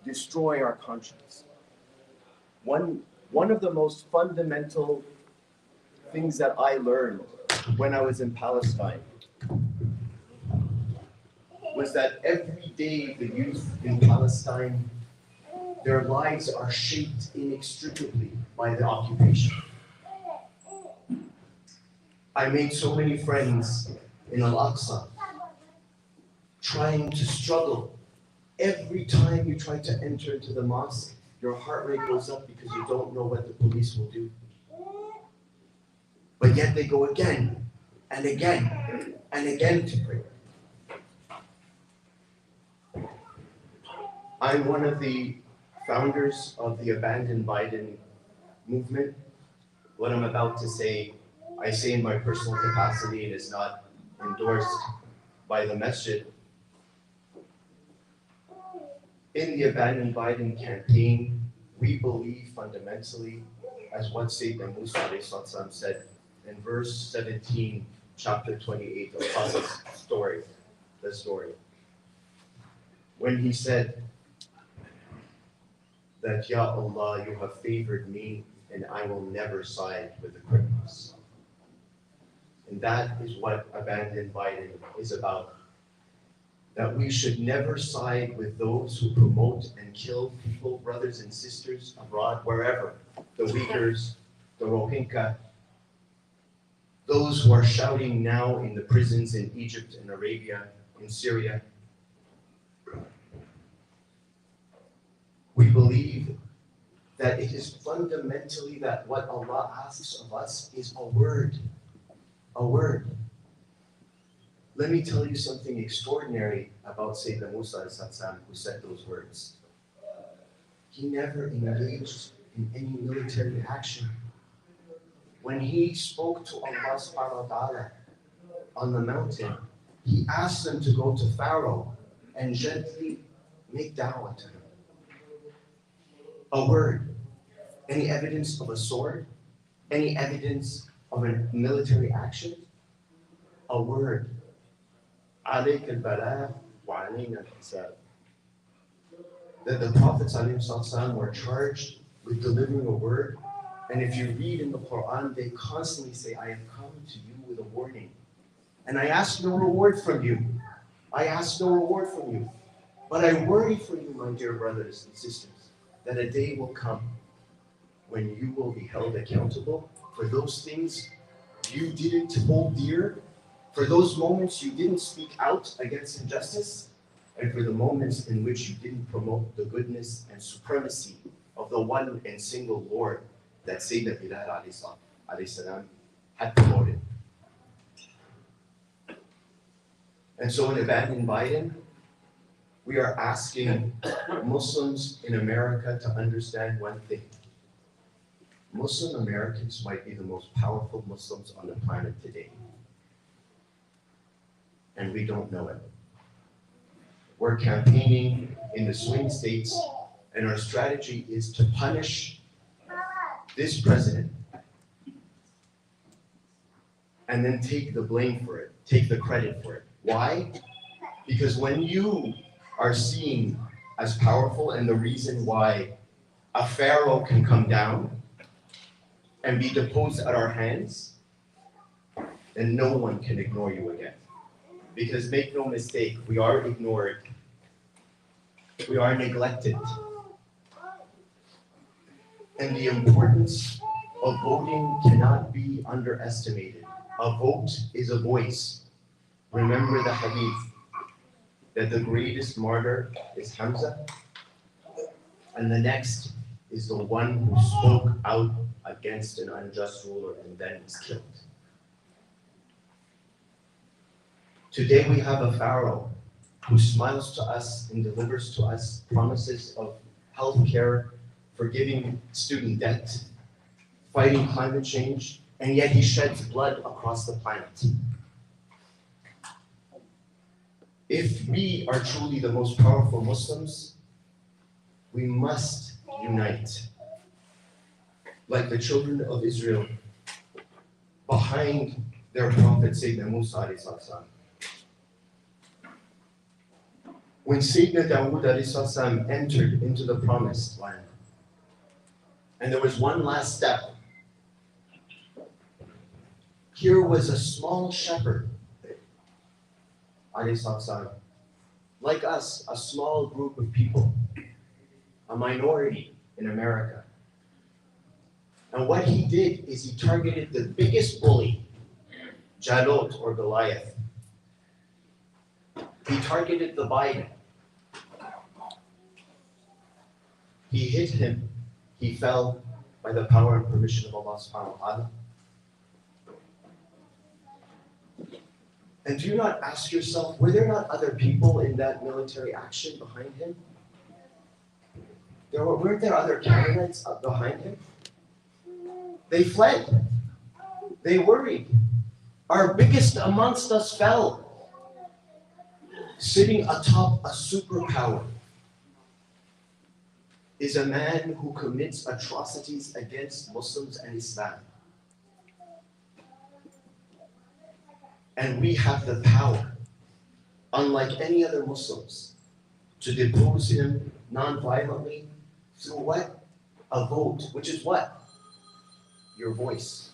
destroy our conscience. One of the most fundamental things that I learned when I was in Palestine was that every day the youth in Palestine, their lives are shaped inextricably by the occupation. I made so many friends in Al-Aqsa trying to struggle. Every time you try to enter into the mosque, your heart rate goes up because you don't know what the police will do. But yet they go again and again and again to pray. I'm one of the founders of the Abandon Biden movement. What I'm about to say, I say in my personal capacity and is not endorsed by the masjid. In the Abandon Biden campaign, we believe fundamentally, as what Sayyidina Musa said in verse 17, chapter 28 of Prophet's story, the story, when he said that, Ya Allah, you have favored me and I will never side with the criminals. And that is what Abandon Biden is about. That we should never side with those who promote and kill people, brothers and sisters abroad, wherever, the Uyghurs, the Rohingya, those who are shouting now in the prisons in Egypt and Arabia, in Syria. We believe that it is fundamentally that what Allah asks of us is a word. A word. Let me tell you something extraordinary about Sayyidina Musa who said those words. He never engaged in any military action. When he spoke to Allah subhanahu wa ta'ala on the mountain, he asked them to go to Pharaoh and gently make da'wah to him. A word. Any evidence of a sword? Any evidence of a military action? A word. عليك البلاغ وعلينا الحساب. That the prophets were charged with delivering a word, and if you read in the Quran, they constantly say, I have come to you with a warning, and I ask no reward from you. I ask no reward from you. But I worry for you, my dear brothers and sisters, that a day will come when you will be held accountable for those things you didn't hold dear, for those moments you didn't speak out against injustice, and for the moments in which you didn't promote the goodness and supremacy of the one and single Lord that Sayyidina Bilal alayhi salam had promoted. And so in Abandon Biden, we are asking Muslims in America to understand one thing. Muslim Americans might be the most powerful Muslims on the planet today. And we don't know it. We're campaigning in the swing states, and our strategy is to punish this president and then take the blame for it, take the credit for it. Why? Because when you are seen as powerful, and the reason why a pharaoh can come down and be deposed at our hands, then no one can ignore you again. Because make no mistake, we are ignored. We are neglected. And the importance of voting cannot be underestimated. A vote is a voice. Remember the hadith that the greatest martyr is Hamza, and the next is the one who spoke out against an unjust ruler and then was killed. Today we have a pharaoh who smiles to us and delivers to us promises of health care, forgiving student debt, fighting climate change, and yet he sheds blood across the planet. If we are truly the most powerful Muslims, we must unite, like the children of Israel, behind their prophet Sayyidina Musa alayhi salam. When Sayyidina Dawood alayhi salam entered into the promised land, and there was one last step. Here was a small shepherd, alayhi salam, like us, a small group of people, a minority in America. And what he did is he targeted the biggest bully, Jalot or Goliath. He targeted the Biden. He hit him. He fell by the power and permission of Allah subhanahu wa ta'ala. And do you not ask yourself, were there not other people in that military action behind him? Weren't there other candidates behind him? They fled. They worried. Our biggest amongst us fell. Sitting atop a superpower is a man who commits atrocities against Muslims and Islam. And we have the power, unlike any other Muslims, to depose him non-violently through what? A vote, which is what? Your voice.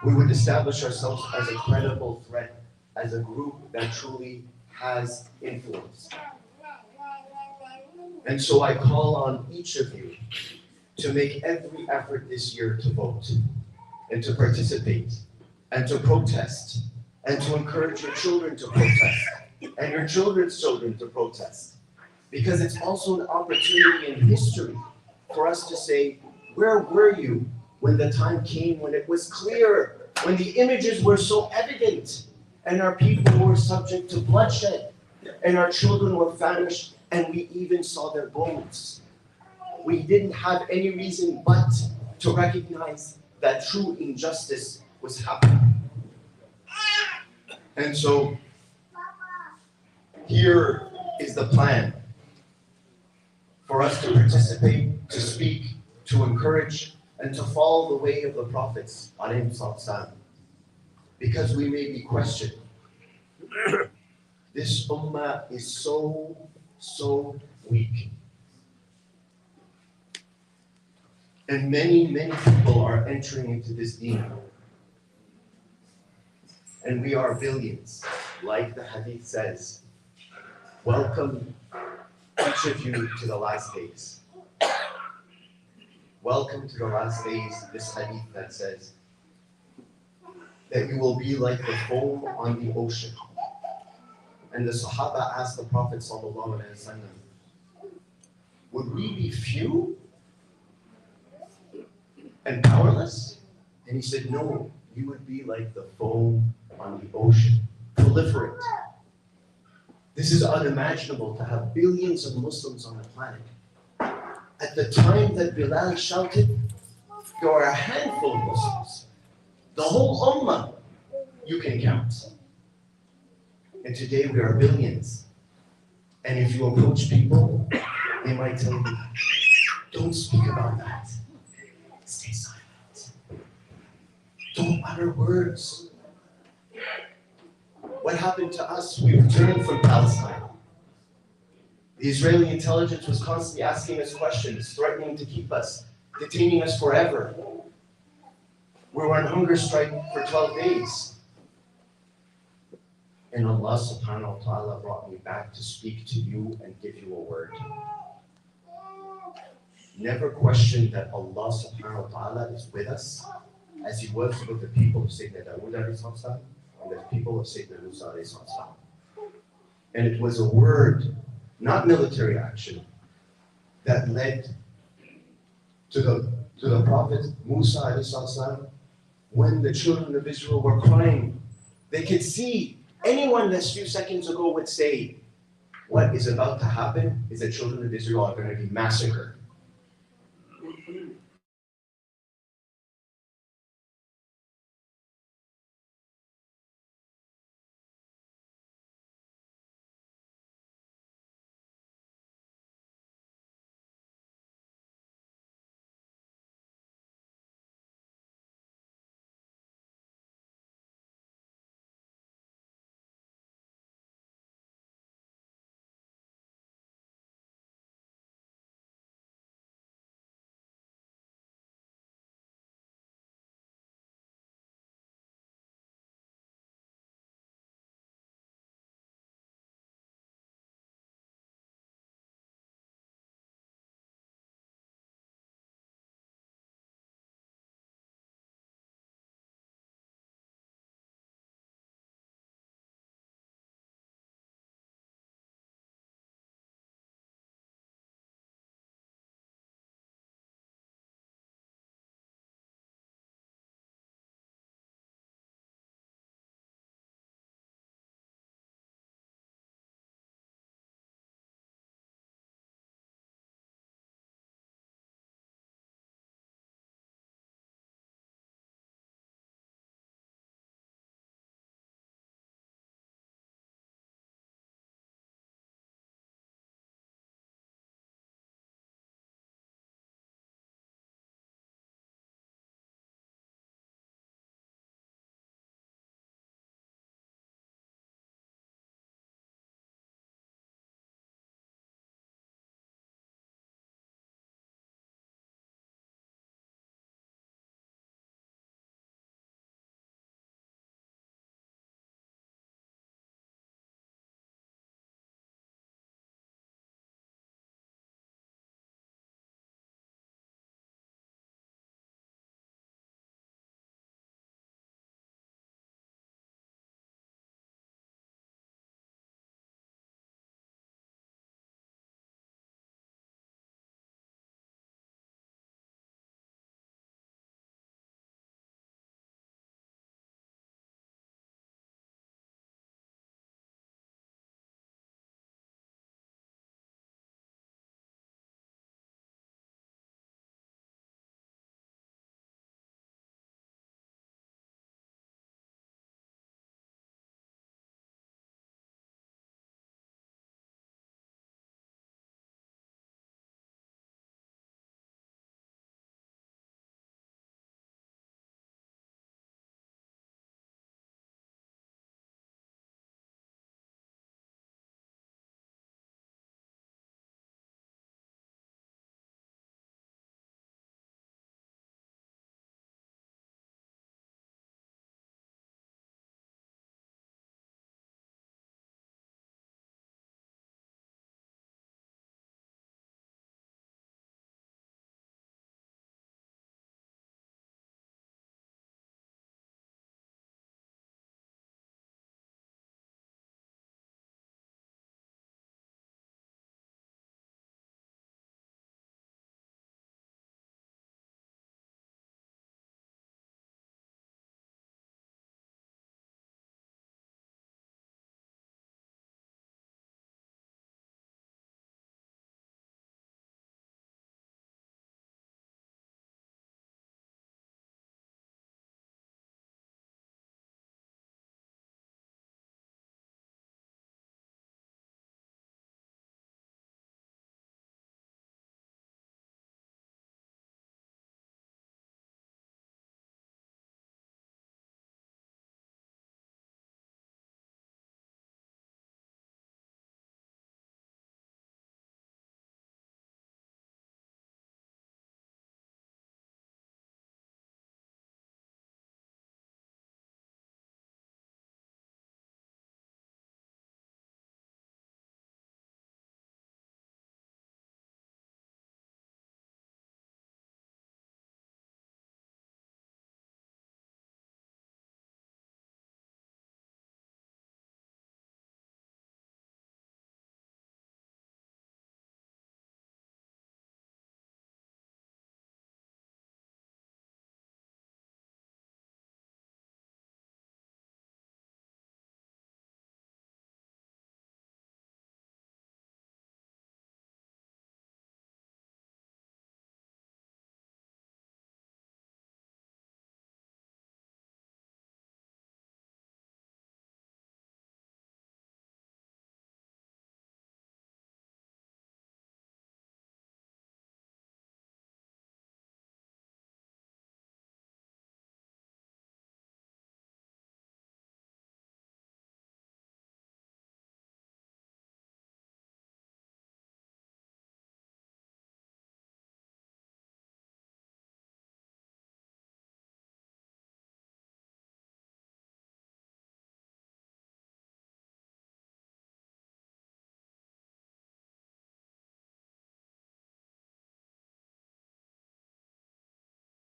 We would establish ourselves as a credible threat, as a group that truly has influence. And so I call on each of you to make every effort this year to vote and to participate and to protest and to encourage your children to protest and your children's children to protest. Because it's also an opportunity in history for us to say, where were you when the time came when it was clear, when the images were so evident and our people were subject to bloodshed and our children were famished and we even saw their bones? We didn't have any reason but to recognize that true injustice was happening. And so, here is the plan for us to participate, to speak, to encourage, and to follow the way of the prophets, because we may be questioned. This ummah is so weak. And many people are entering into this deen. And we are billions, like the hadith says. Welcome each of you to the last days. Welcome to the last days, this hadith that says that you will be like the foam on the ocean. And the Sahaba asked the Prophet ﷺ, would we be few and powerless? And he said, no, you would be like the foam on the ocean, proliferate. This is unimaginable to have billions of Muslims on the planet. At the time that Bilal shouted, there were a handful of Muslims. The whole ummah you can count. And today we are billions. And if you approach people, they might tell you, don't speak about that. Stay silent. Don't utter words. What happened to us? We returned from Palestine. The Israeli intelligence was constantly asking us questions, threatening to keep us, detaining us forever. We were on hunger strike for 12 days. And Allah subhanahu wa ta'ala brought me back to speak to you and give you a word. Never question that Allah subhanahu wa ta'ala is with us, as He was with the people of Sayyidina Dawood alayhi salam and the people of Sayyidina Musa alayhi salam. And it was a word, not military action, that led to the Prophet Musa alayhi salam. When the children of Israel were crying, they could see. Anyone that a few seconds ago would say, what is about to happen is the children of Israel are going to be massacred.